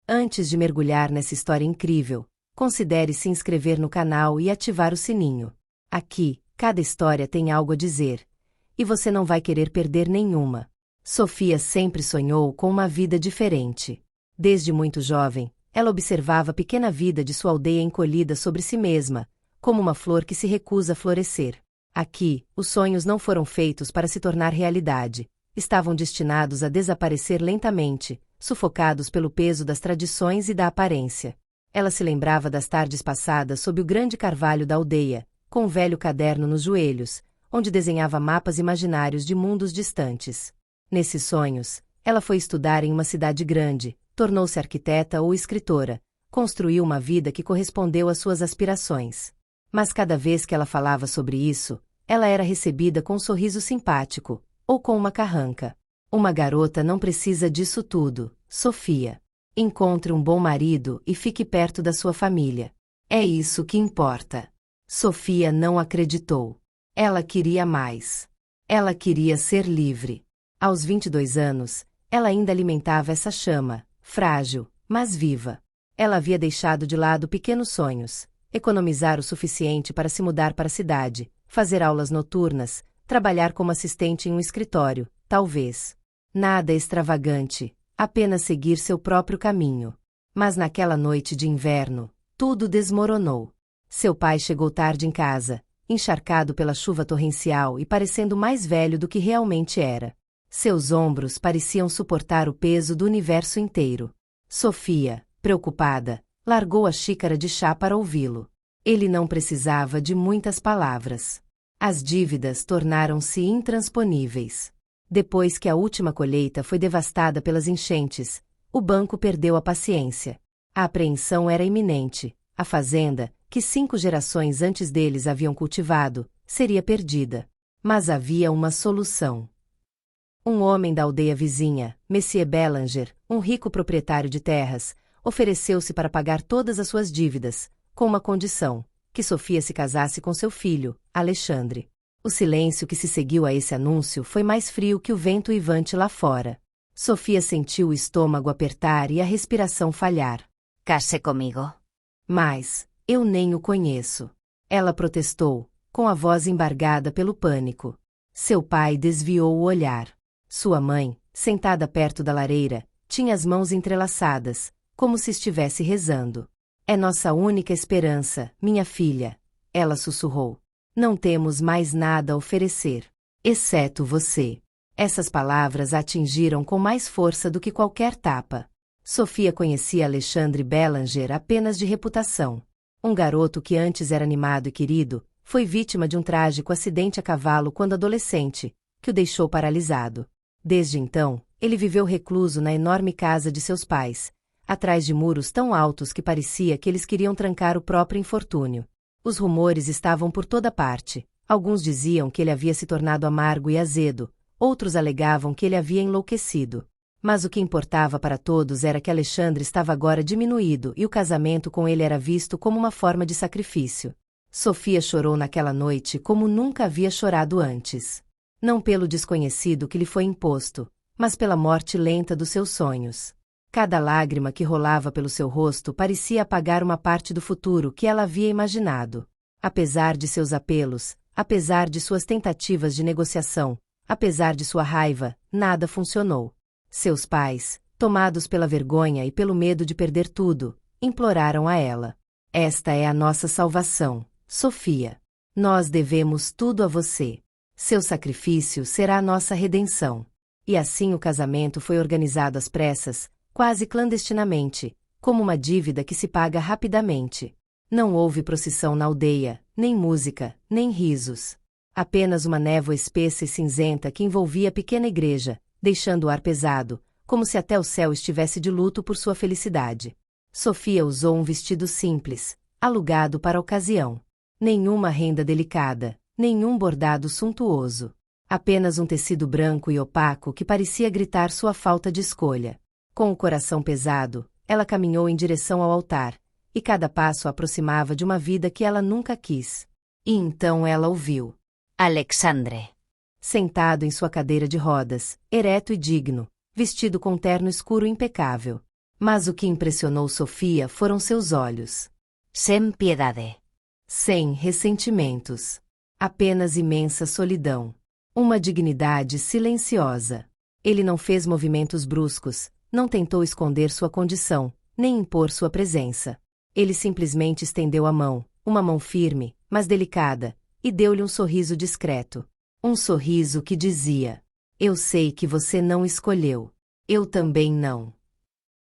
Antes de mergulhar nessa história incrível, considere se inscrever no canal e ativar o sininho. Aqui, cada história tem algo a dizer, e você não vai querer perder nenhuma. Sofia sempre sonhou com uma vida diferente. Desde muito jovem, ela observava a pequena vida de sua aldeia encolhida sobre si mesma, como uma flor que se recusa a florescer. Aqui, os sonhos não foram feitos para se tornar realidade. Estavam destinados a desaparecer lentamente, sufocados pelo peso das tradições e da aparência. Ela se lembrava das tardes passadas sob o grande carvalho da aldeia, com um velho caderno nos joelhos, onde desenhava mapas imaginários de mundos distantes. Nesses sonhos, ela foi estudar em uma cidade grande, tornou-se arquiteta ou escritora, construiu uma vida que correspondeu às suas aspirações. Mas cada vez que ela falava sobre isso, ela era recebida com um sorriso simpático, ou com uma carranca. Uma garota não precisa disso tudo, Sofia. Encontre um bom marido e fique perto da sua família. É isso que importa. Sofia não acreditou. Ela queria mais. Ela queria ser livre. Aos 22 anos, ela ainda alimentava essa chama, frágil, mas viva. Ela havia deixado de lado pequenos sonhos, economizar o suficiente para se mudar para a cidade, fazer aulas noturnas, trabalhar como assistente em um escritório, talvez. Nada extravagante, apenas seguir seu próprio caminho. Mas naquela noite de inverno, tudo desmoronou. Seu pai chegou tarde em casa, encharcado pela chuva torrencial e parecendo mais velho do que realmente era. Seus ombros pareciam suportar o peso do universo inteiro. Sofia, preocupada, largou a xícara de chá para ouvi-lo. Ele não precisava de muitas palavras. As dívidas tornaram-se intransponíveis. Depois que a última colheita foi devastada pelas enchentes, o banco perdeu a paciência. A apreensão era iminente. A fazenda, que 5 gerações antes deles haviam cultivado, seria perdida. Mas havia uma solução. Um homem da aldeia vizinha, Monsieur Belanger, um rico proprietário de terras, ofereceu-se para pagar todas as suas dívidas, com uma condição: que Sofia se casasse com seu filho, Alexandre. O silêncio que se seguiu a esse anúncio foi mais frio que o vento uivante lá fora. Sofia sentiu o estômago apertar e a respiração falhar. Case comigo. Mas, eu nem o conheço. Ela protestou, com a voz embargada pelo pânico. Seu pai desviou o olhar. Sua mãe, sentada perto da lareira, tinha as mãos entrelaçadas, como se estivesse rezando. É nossa única esperança, minha filha, ela sussurrou. Não temos mais nada a oferecer. Exceto você. Essas palavras a atingiram com mais força do que qualquer tapa. Sofia conhecia Alexandre Belanger apenas de reputação. Um garoto que antes era animado e querido, foi vítima de um trágico acidente a cavalo quando adolescente, que o deixou paralisado. Desde então, ele viveu recluso na enorme casa de seus pais, atrás de muros tão altos que parecia que eles queriam trancar o próprio infortúnio. Os rumores estavam por toda parte. Alguns diziam que ele havia se tornado amargo e azedo, outros alegavam que ele havia enlouquecido. Mas o que importava para todos era que Alexandre estava agora diminuído e o casamento com ele era visto como uma forma de sacrifício. Sofia chorou naquela noite como nunca havia chorado antes. Não pelo desconhecido que lhe foi imposto, mas pela morte lenta dos seus sonhos. Cada lágrima que rolava pelo seu rosto parecia apagar uma parte do futuro que ela havia imaginado. Apesar de seus apelos, apesar de suas tentativas de negociação, apesar de sua raiva, nada funcionou. Seus pais, tomados pela vergonha e pelo medo de perder tudo, imploraram a ela. Esta é a nossa salvação, Sofia. Nós devemos tudo a você. Seu sacrifício será a nossa redenção. E assim o casamento foi organizado às pressas, quase clandestinamente, como uma dívida que se paga rapidamente. Não houve procissão na aldeia, nem música, nem risos. Apenas uma névoa espessa e cinzenta que envolvia a pequena igreja, deixando o ar pesado, como se até o céu estivesse de luto por sua felicidade. Sofia usou um vestido simples, alugado para a ocasião. Nenhuma renda delicada, nenhum bordado suntuoso. Apenas um tecido branco e opaco que parecia gritar sua falta de escolha. Com o coração pesado, ela caminhou em direção ao altar, e cada passo a aproximava de uma vida que ela nunca quis. E então ela ouviu. Alexandre. Sentado em sua cadeira de rodas, ereto e digno, vestido com um terno escuro impecável. Mas o que impressionou Sofia foram seus olhos. Sem piedade. Sem ressentimentos. Apenas imensa solidão. Uma dignidade silenciosa. Ele não fez movimentos bruscos, não tentou esconder sua condição, nem impor sua presença. Ele simplesmente estendeu a mão, uma mão firme, mas delicada, e deu-lhe um sorriso discreto. Um sorriso que dizia: eu sei que você não escolheu. Eu também não.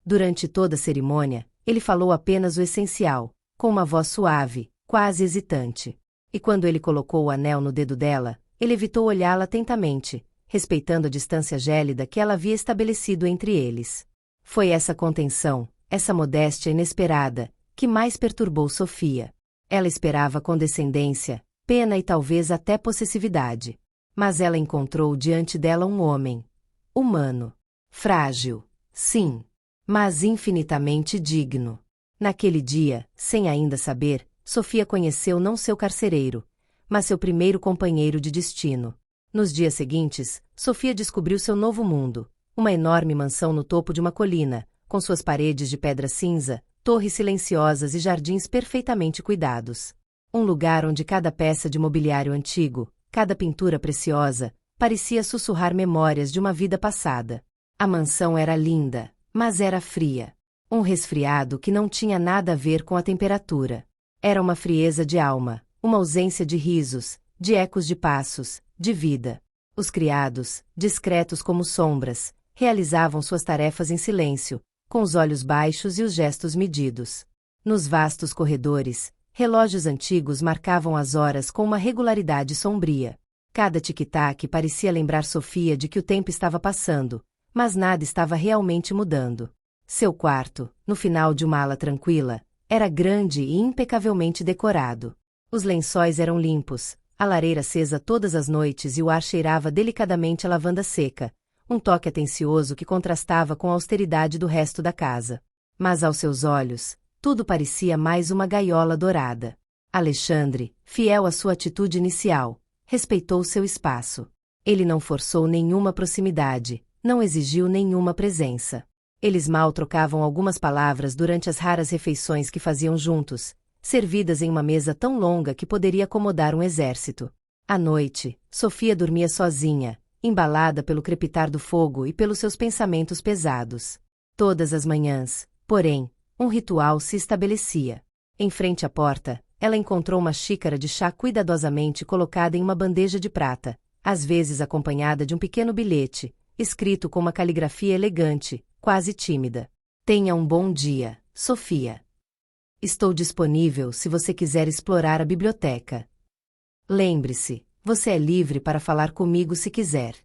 Durante toda a cerimônia, ele falou apenas o essencial, com uma voz suave, quase hesitante. E quando ele colocou o anel no dedo dela, ele evitou olhá-la atentamente, respeitando a distância gélida que ela havia estabelecido entre eles. Foi essa contenção, essa modéstia inesperada, que mais perturbou Sofia. Ela esperava condescendência, pena e talvez até possessividade. Mas ela encontrou diante dela um homem. Humano. Frágil. Sim. Mas infinitamente digno. Naquele dia, sem ainda saber, Sofia conheceu não seu carcereiro, mas seu primeiro companheiro de destino. Nos dias seguintes, Sofia descobriu seu novo mundo, uma enorme mansão no topo de uma colina, com suas paredes de pedra cinza, torres silenciosas e jardins perfeitamente cuidados. Um lugar onde cada peça de mobiliário antigo, cada pintura preciosa, parecia sussurrar memórias de uma vida passada. A mansão era linda, mas era fria. Um resfriado que não tinha nada a ver com a temperatura. Era uma frieza de alma, uma ausência de risos, de ecos de passos, de vida. Os criados, discretos como sombras, realizavam suas tarefas em silêncio, com os olhos baixos e os gestos medidos. Nos vastos corredores, relógios antigos marcavam as horas com uma regularidade sombria. Cada tic-tac parecia lembrar Sofia de que o tempo estava passando, mas nada estava realmente mudando. Seu quarto, no final de uma ala tranquila, era grande e impecavelmente decorado. Os lençóis eram limpos, a lareira acesa todas as noites e o ar cheirava delicadamente a lavanda seca, um toque atencioso que contrastava com a austeridade do resto da casa. Mas aos seus olhos, tudo parecia mais uma gaiola dourada. Alexandre, fiel à sua atitude inicial, respeitou seu espaço. Ele não forçou nenhuma proximidade, não exigiu nenhuma presença. Eles mal trocavam algumas palavras durante as raras refeições que faziam juntos, servidas em uma mesa tão longa que poderia acomodar um exército. À noite, Sofia dormia sozinha, embalada pelo crepitar do fogo e pelos seus pensamentos pesados. Todas as manhãs, porém, um ritual se estabelecia. Em frente à porta, ela encontrou uma xícara de chá cuidadosamente colocada em uma bandeja de prata, às vezes acompanhada de um pequeno bilhete, escrito com uma caligrafia elegante, quase tímida. Tenha um bom dia, Sofia. Estou disponível se você quiser explorar a biblioteca. Lembre-se, você é livre para falar comigo se quiser.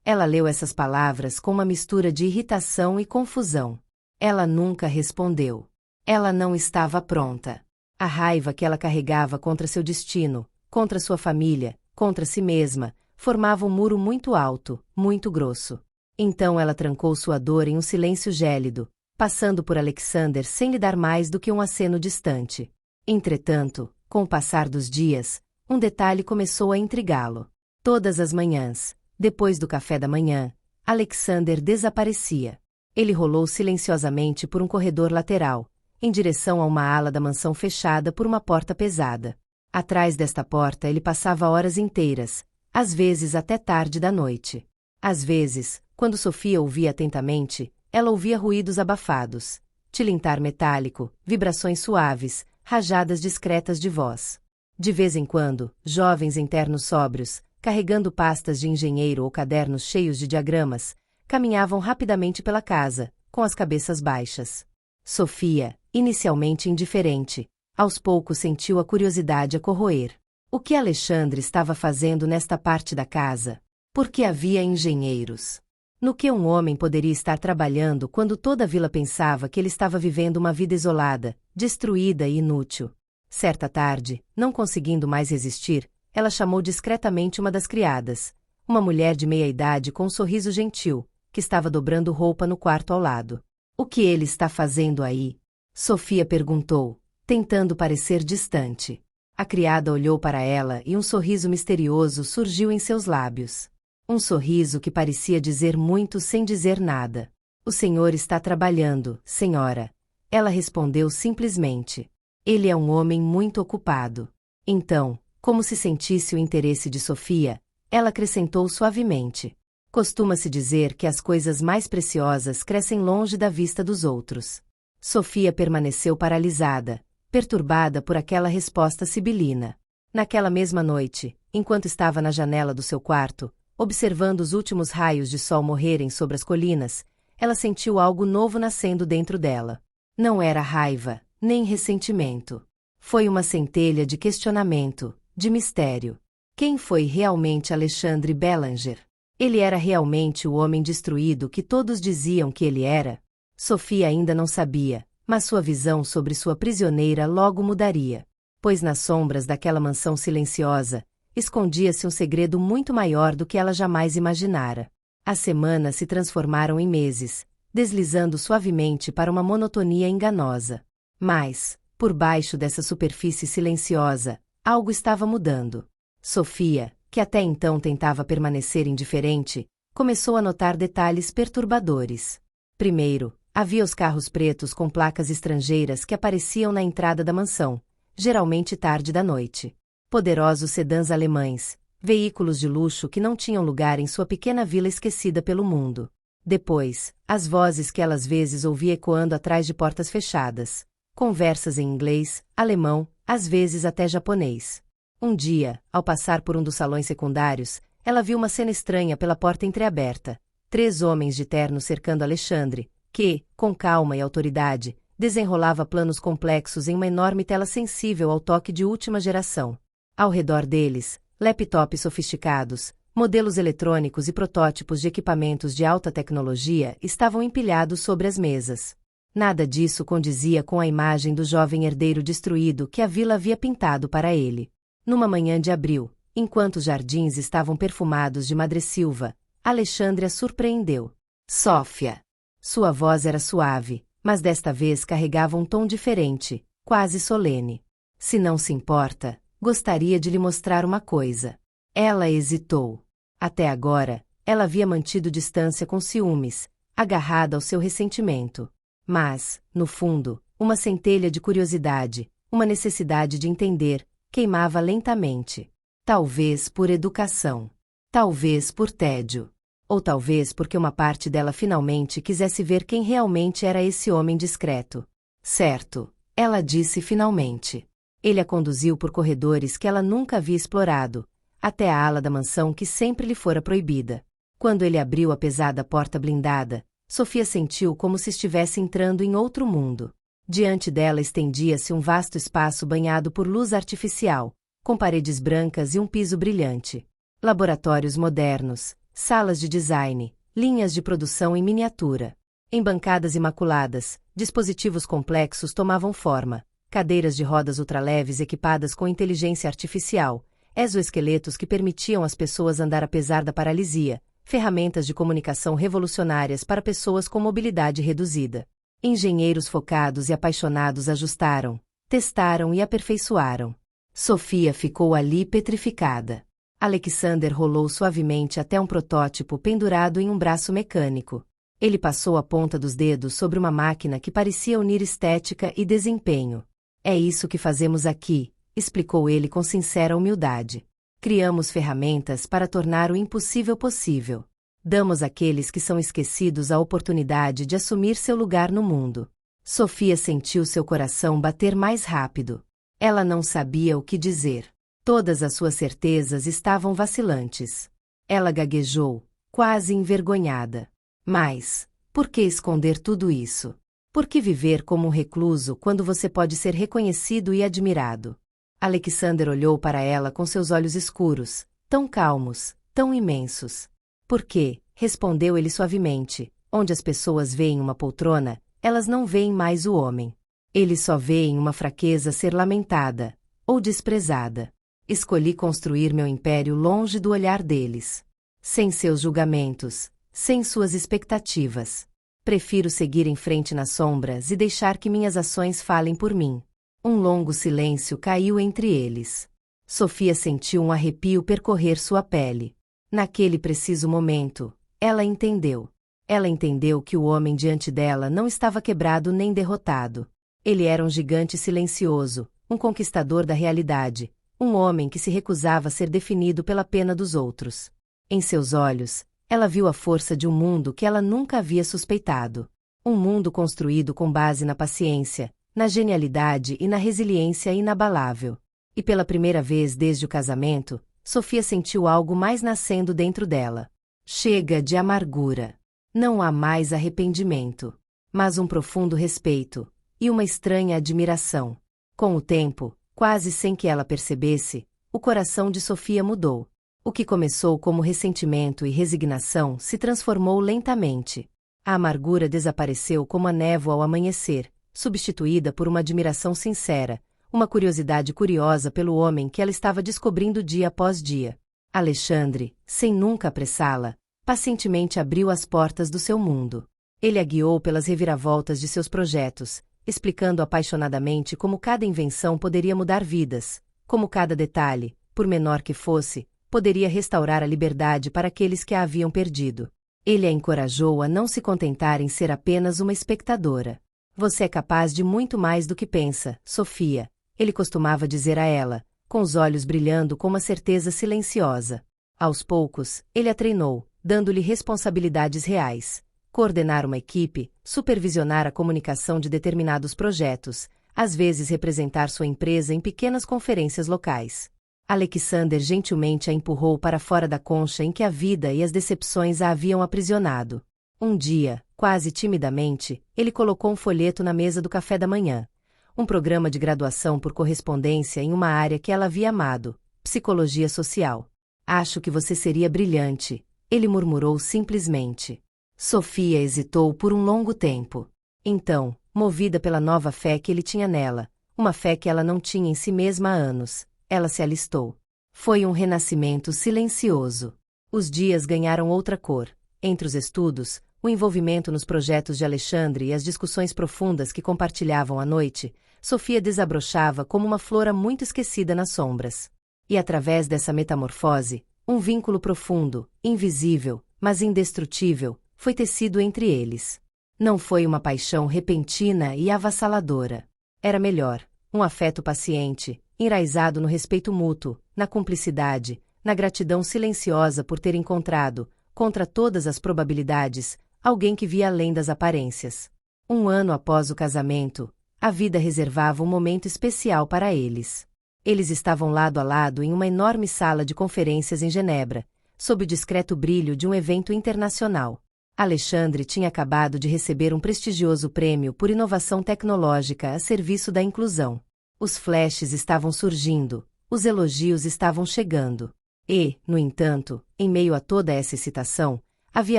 Ela leu essas palavras com uma mistura de irritação e confusão. Ela nunca respondeu. Ela não estava pronta. A raiva que ela carregava contra seu destino, contra sua família, contra si mesma, formava um muro muito alto, muito grosso. Então ela trancou sua dor em um silêncio gélido, passando por Alexander sem lhe dar mais do que um aceno distante. Entretanto, com o passar dos dias, um detalhe começou a intrigá-lo. Todas as manhãs, depois do café da manhã, Alexander desaparecia. Ele rolou silenciosamente por um corredor lateral, em direção a uma ala da mansão fechada por uma porta pesada. Atrás desta porta ele passava horas inteiras, às vezes até tarde da noite. Às vezes, quando Sofia ouvia atentamente, ela ouvia ruídos abafados, tilintar metálico, vibrações suaves, rajadas discretas de voz. De vez em quando, jovens em ternos sóbrios, carregando pastas de engenheiro ou cadernos cheios de diagramas, caminhavam rapidamente pela casa, com as cabeças baixas. Sofia, inicialmente indiferente, aos poucos sentiu a curiosidade a corroer. O que Alexandre estava fazendo nesta parte da casa? Por que havia engenheiros? No que um homem poderia estar trabalhando quando toda a vila pensava que ele estava vivendo uma vida isolada, destruída e inútil? Certa tarde, não conseguindo mais resistir, ela chamou discretamente uma das criadas, uma mulher de meia-idade com um sorriso gentil, que estava dobrando roupa no quarto ao lado. O que ele está fazendo aí? Sofia perguntou, tentando parecer distante. A criada olhou para ela e um sorriso misterioso surgiu em seus lábios. Um sorriso que parecia dizer muito sem dizer nada. O senhor está trabalhando, senhora. Ela respondeu simplesmente. Ele é um homem muito ocupado. Então, como se sentisse o interesse de Sofia, ela acrescentou suavemente. Costuma-se dizer que as coisas mais preciosas crescem longe da vista dos outros. Sofia permaneceu paralisada, perturbada por aquela resposta sibilina. Naquela mesma noite, enquanto estava na janela do seu quarto, observando os últimos raios de sol morrerem sobre as colinas, ela sentiu algo novo nascendo dentro dela. Não era raiva, nem ressentimento. Foi uma centelha de questionamento, de mistério. Quem foi realmente Alexandre Belanger? Ele era realmente o homem destruído que todos diziam que ele era? Sofia ainda não sabia, mas sua visão sobre sua prisioneira logo mudaria. Pois nas sombras daquela mansão silenciosa, escondia-se um segredo muito maior do que ela jamais imaginara. As semanas se transformaram em meses, deslizando suavemente para uma monotonia enganosa. Mas, por baixo dessa superfície silenciosa, algo estava mudando. Sofia, que até então tentava permanecer indiferente, começou a notar detalhes perturbadores. Primeiro, havia os carros pretos com placas estrangeiras que apareciam na entrada da mansão, geralmente tarde da noite. Poderosos sedãs alemães, veículos de luxo que não tinham lugar em sua pequena vila esquecida pelo mundo. Depois, as vozes que ela às vezes ouvia ecoando atrás de portas fechadas. Conversas em inglês, alemão, às vezes até japonês. Um dia, ao passar por um dos salões secundários, ela viu uma cena estranha pela porta entreaberta. 3 homens de terno cercando Alexandre, que, com calma e autoridade, desenrolava planos complexos em uma enorme tela sensível ao toque de última geração. Ao redor deles, laptops sofisticados, modelos eletrônicos e protótipos de equipamentos de alta tecnologia estavam empilhados sobre as mesas. Nada disso condizia com a imagem do jovem herdeiro destruído que a vila havia pintado para ele. Numa manhã de abril, enquanto os jardins estavam perfumados de madressilva, Alexandre a surpreendeu. Sofia. Sua voz era suave, mas desta vez carregava um tom diferente, quase solene. Se não se importa, gostaria de lhe mostrar uma coisa. Ela hesitou. Até agora, ela havia mantido distância com ciúmes, agarrada ao seu ressentimento. Mas, no fundo, uma centelha de curiosidade, uma necessidade de entender, queimava lentamente. Talvez por educação. Talvez por tédio. Ou talvez porque uma parte dela finalmente quisesse ver quem realmente era esse homem discreto. Certo, ela disse finalmente. Ele a conduziu por corredores que ela nunca havia explorado, até a ala da mansão que sempre lhe fora proibida. Quando ele abriu a pesada porta blindada, Sofia sentiu como se estivesse entrando em outro mundo. Diante dela estendia-se um vasto espaço banhado por luz artificial, com paredes brancas e um piso brilhante. Laboratórios modernos, salas de design, linhas de produção em miniatura. Em bancadas imaculadas, dispositivos complexos tomavam forma, cadeiras de rodas ultraleves equipadas com inteligência artificial, exoesqueletos que permitiam às pessoas andar apesar da paralisia, ferramentas de comunicação revolucionárias para pessoas com mobilidade reduzida. Engenheiros focados e apaixonados ajustaram, testaram e aperfeiçoaram. Sofia ficou ali petrificada. Alexander rolou suavemente até um protótipo pendurado em um braço mecânico. Ele passou a ponta dos dedos sobre uma máquina que parecia unir estética e desempenho. É isso que fazemos aqui, explicou ele com sincera humildade. Criamos ferramentas para tornar o impossível possível. Damos àqueles que são esquecidos a oportunidade de assumir seu lugar no mundo. Sofia sentiu seu coração bater mais rápido. Ela não sabia o que dizer. Todas as suas certezas estavam vacilantes. Ela gaguejou, quase envergonhada. Mas, por que esconder tudo isso? Por que viver como um recluso quando você pode ser reconhecido e admirado? Alexander olhou para ela com seus olhos escuros, tão calmos, tão imensos. Por quê? Respondeu ele suavemente. Onde as pessoas veem uma poltrona, elas não veem mais o homem. Eles só veem uma fraqueza ser lamentada, ou desprezada. Escolhi construir meu império longe do olhar deles. Sem seus julgamentos, sem suas expectativas. Prefiro seguir em frente nas sombras e deixar que minhas ações falem por mim. Um longo silêncio caiu entre eles. Sofia sentiu um arrepio percorrer sua pele. Naquele preciso momento, ela entendeu. Ela entendeu que o homem diante dela não estava quebrado nem derrotado. Ele era um gigante silencioso, um conquistador da realidade, um homem que se recusava a ser definido pela pena dos outros. Em seus olhos, ela viu a força de um mundo que ela nunca havia suspeitado. Um mundo construído com base na paciência, na genialidade e na resiliência inabalável. E pela primeira vez desde o casamento, Sofia sentiu algo mais nascendo dentro dela. Chega de amargura. Não há mais arrependimento, mas um profundo respeito e uma estranha admiração. Com o tempo, quase sem que ela percebesse, o coração de Sofia mudou. O que começou como ressentimento e resignação se transformou lentamente. A amargura desapareceu como a névoa ao amanhecer, substituída por uma admiração sincera, uma curiosidade curiosa pelo homem que ela estava descobrindo dia após dia. Alexandre, sem nunca apressá-la, pacientemente abriu as portas do seu mundo. Ele a guiou pelas reviravoltas de seus projetos, explicando apaixonadamente como cada invenção poderia mudar vidas, como cada detalhe, por menor que fosse, poderia restaurar a liberdade para aqueles que a haviam perdido. Ele a encorajou a não se contentar em ser apenas uma espectadora. Você é capaz de muito mais do que pensa, Sofia, ele costumava dizer a ela, com os olhos brilhando com uma certeza silenciosa. Aos poucos, ele a treinou, dando-lhe responsabilidades reais. Coordenar uma equipe, supervisionar a comunicação de determinados projetos, às vezes representar sua empresa em pequenas conferências locais. Alexander gentilmente a empurrou para fora da concha em que a vida e as decepções a haviam aprisionado. Um dia, quase timidamente, ele colocou um folheto na mesa do café da manhã. Um programa de graduação por correspondência em uma área que ela havia amado, psicologia social. Acho que você seria brilhante, ele murmurou simplesmente. Sofia hesitou por um longo tempo. Então, movida pela nova fé que ele tinha nela, uma fé que ela não tinha em si mesma há anos, ela se alistou. Foi um renascimento silencioso. Os dias ganharam outra cor. Entre os estudos, o envolvimento nos projetos de Alexandre e as discussões profundas que compartilhavam à noite, Sofia desabrochava como uma flor há muito esquecida nas sombras. E através dessa metamorfose, um vínculo profundo, invisível, mas indestrutível, foi tecido entre eles. Não foi uma paixão repentina e avassaladora. Era melhor, um afeto paciente, enraizado no respeito mútuo, na cumplicidade, na gratidão silenciosa por ter encontrado, contra todas as probabilidades, alguém que via além das aparências. 1 ano após o casamento, a vida reservava um momento especial para eles. Eles estavam lado a lado em uma enorme sala de conferências em Genebra, sob o discreto brilho de um evento internacional. Alexandre tinha acabado de receber um prestigioso prêmio por inovação tecnológica a serviço da inclusão. Os flashes estavam surgindo, os elogios estavam chegando. E, no entanto, em meio a toda essa excitação, havia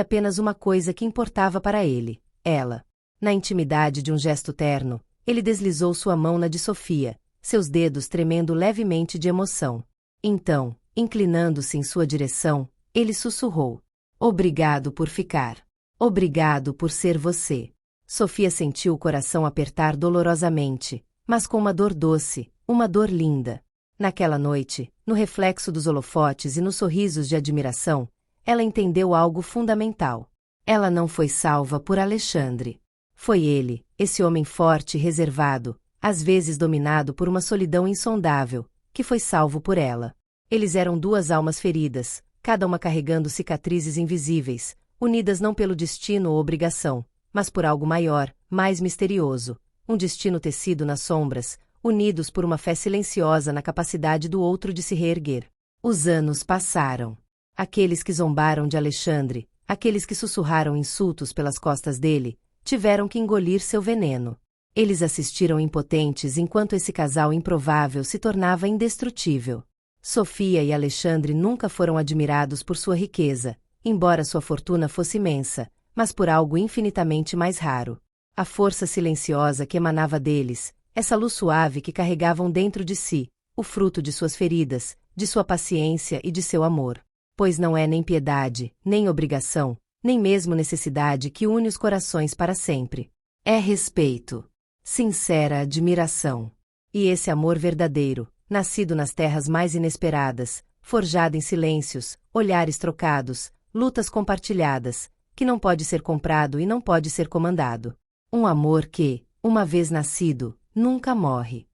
apenas uma coisa que importava para ele, ela. Na intimidade de um gesto terno, ele deslizou sua mão na de Sofia, seus dedos tremendo levemente de emoção. Então, inclinando-se em sua direção, ele sussurrou: "Obrigado por ficar. Obrigado por ser você." Sofia sentiu o coração apertar dolorosamente, mas com uma dor doce, uma dor linda. Naquela noite, no reflexo dos holofotes e nos sorrisos de admiração, ela entendeu algo fundamental. Ela não foi salva por Alexandre. Foi ele, esse homem forte e reservado, às vezes dominado por uma solidão insondável, que foi salvo por ela. Eles eram 2 almas feridas, cada uma carregando cicatrizes invisíveis, unidas não pelo destino ou obrigação, mas por algo maior, mais misterioso, um destino tecido nas sombras, unidos por uma fé silenciosa na capacidade do outro de se reerguer. Os anos passaram. Aqueles que zombaram de Alexandre, aqueles que sussurraram insultos pelas costas dele, tiveram que engolir seu veneno. Eles assistiram impotentes enquanto esse casal improvável se tornava indestrutível. Sofia e Alexandre nunca foram admirados por sua riqueza, embora sua fortuna fosse imensa, mas por algo infinitamente mais raro. A força silenciosa que emanava deles, essa luz suave que carregavam dentro de si, o fruto de suas feridas, de sua paciência e de seu amor. Pois não é nem piedade, nem obrigação, nem mesmo necessidade que une os corações para sempre. É respeito, sincera admiração. E esse amor verdadeiro, nascido nas terras mais inesperadas, forjado em silêncios, olhares trocados, lutas compartilhadas, que não pode ser comprado e não pode ser comandado. Um amor que, uma vez nascido, nunca morre.